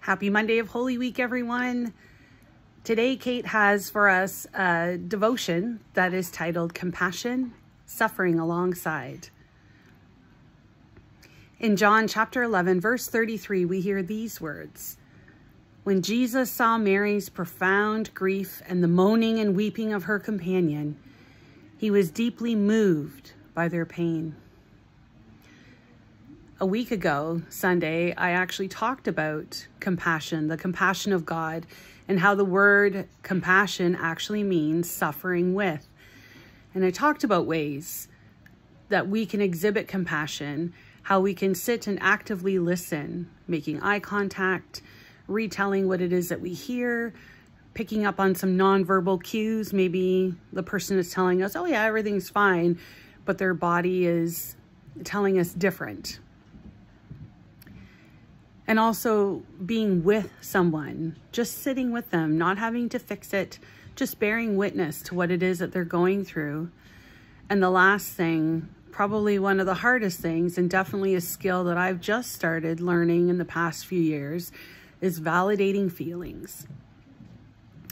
Happy Monday of Holy Week, everyone. Today, Kate has for us a devotion that is titled Compassion, Suffering Alongside. In John chapter 11, verse 33, we hear these words. When Jesus saw Mary's profound grief and the moaning and weeping of her companion, he was deeply moved by their pain. A week ago, Sunday, I actually talked about compassion, the compassion of God, and how the word compassion actually means suffering with. And I talked about ways that we can exhibit compassion, how we can sit and actively listen, making eye contact, retelling what it is that we hear, picking up on some nonverbal cues. Maybe the person is telling us, oh yeah, everything's fine, but their body is telling us different. And also being with someone, just sitting with them, not having to fix it, just bearing witness to what it is that they're going through. And the last thing, probably one of the hardest things, and definitely a skill that I've just started learning in the past few years, is validating feelings.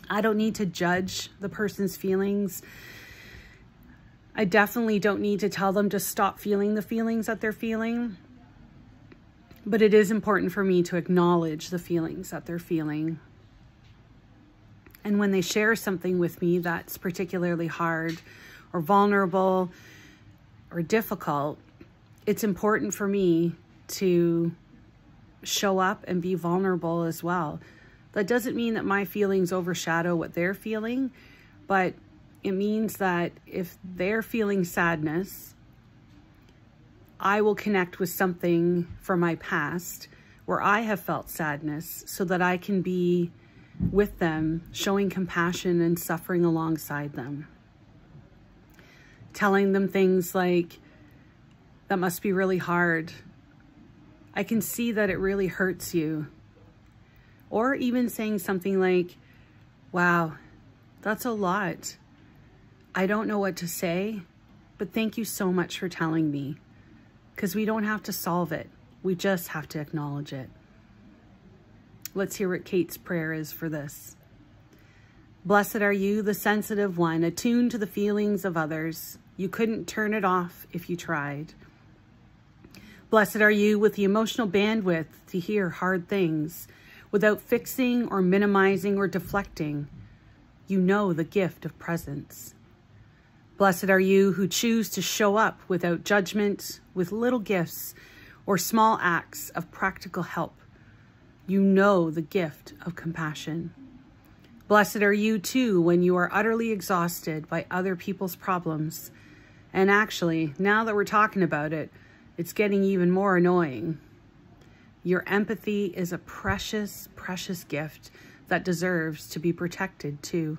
I don't need to judge the person's feelings. I definitely don't need to tell them to stop feeling the feelings that they're feeling. But it is important for me to acknowledge the feelings that they're feeling. And when they share something with me that's particularly hard or vulnerable or difficult, it's important for me to show up and be vulnerable as well. That doesn't mean that my feelings overshadow what they're feeling, but it means that if they're feeling sadness, I will connect with something from my past where I have felt sadness so that I can be with them, showing compassion and suffering alongside them. Telling them things like, that must be really hard. I can see that it really hurts you. Or even saying something like, wow, that's a lot. I don't know what to say, but thank you so much for telling me. Because we don't have to solve it. We just have to acknowledge it. Let's hear what Kate's prayer is for this. Blessed are you, the sensitive one, attuned to the feelings of others. You couldn't turn it off if you tried. Blessed are you with the emotional bandwidth to hear hard things without fixing or minimizing or deflecting. You know the gift of presence. Blessed are you who choose to show up without judgment, with little gifts or small acts of practical help. You know the gift of compassion. Blessed are you too when you are utterly exhausted by other people's problems. And actually, now that we're talking about it, it's getting even more annoying. Your empathy is a precious, precious gift that deserves to be protected too.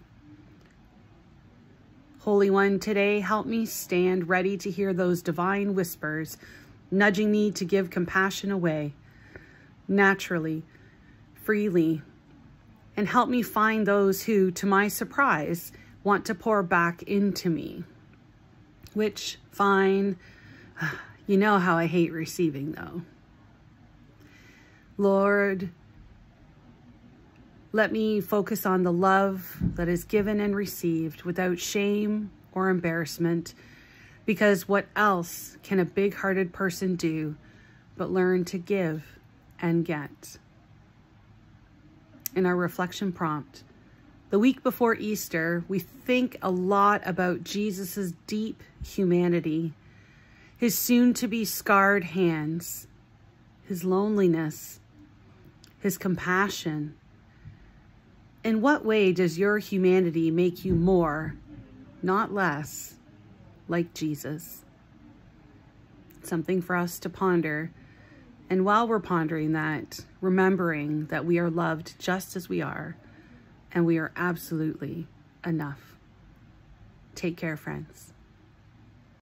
Holy One, today help me stand ready to hear those divine whispers, nudging me to give compassion away, naturally, freely, and help me find those who, to my surprise, want to pour back into me. Which, fine, you know how I hate receiving though. Lord, let me focus on the love that is given and received without shame or embarrassment, because what else can a big-hearted person do but learn to give and get? In our reflection prompt, the week before Easter, we think a lot about Jesus's deep humanity, his soon-to-be scarred hands, his loneliness, his compassion. In what way does your humanity make you more, not less, like Jesus? Something for us to ponder. And while we're pondering that, remembering that we are loved just as we are, and we are absolutely enough. Take care, friends.